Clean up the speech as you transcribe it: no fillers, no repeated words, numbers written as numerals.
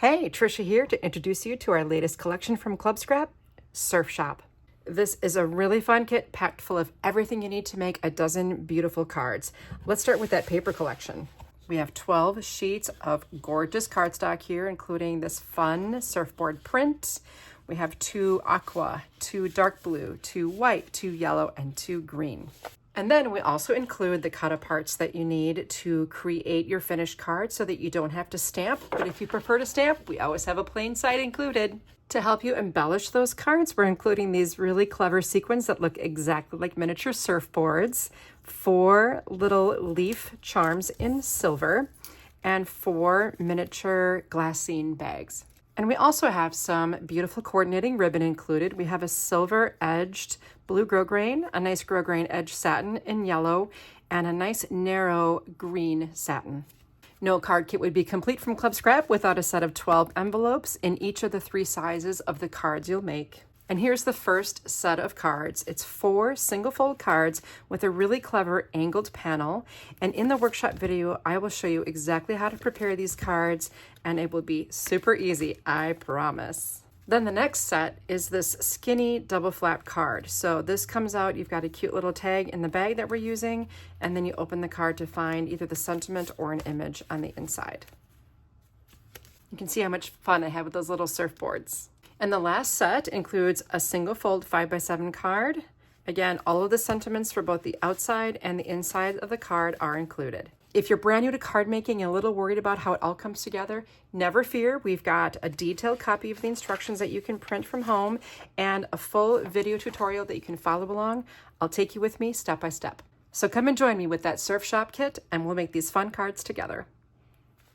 Hey, Tricia here to introduce you to our latest collection from Club Scrap, Surf Shop. This is a really fun kit packed full of everything you need to make a dozen beautiful cards. Let's start with that paper collection. We have 12 sheets of gorgeous cardstock here, including this fun surfboard print. We have 2 aqua, 2 dark blue, 2 white, 2 yellow, and 2 green. And then we also include the cut aparts that you need to create your finished card so that you don't have to stamp. But if you prefer to stamp, we always have a plain side included. To help you embellish those cards, we're including these really clever sequins that look exactly like miniature surfboards, 4 little leaf charms in silver, and 4 miniature glassine bags. And we also have some beautiful coordinating ribbon included. We have a silver edged blue grosgrain, a nice grosgrain edged satin in yellow, and a nice narrow green satin. No card kit would be complete from Club Scrap without a set of 12 envelopes in each of the 3 sizes of the cards you'll make. And here's the first set of cards. It's 4 single fold cards with a really clever angled panel. And in the workshop video, I will show you exactly how to prepare these cards, and it will be super easy, I promise. Then the next set is this skinny double flap card. So this comes out, you've got a cute little tag in the bag that we're using, and then you open the card to find either the sentiment or an image on the inside. You can see how much fun I have with those little surfboards. And the last set includes a single fold 5x7 card. Again, all of the sentiments for both the outside and the inside of the card are included. If you're brand new to card making and a little worried about how it all comes together, never fear. We've got a detailed copy of the instructions that you can print from home and a full video tutorial that you can follow along. I'll take you with me step by step. So come and join me with that Surf Shop kit and we'll make these fun cards together.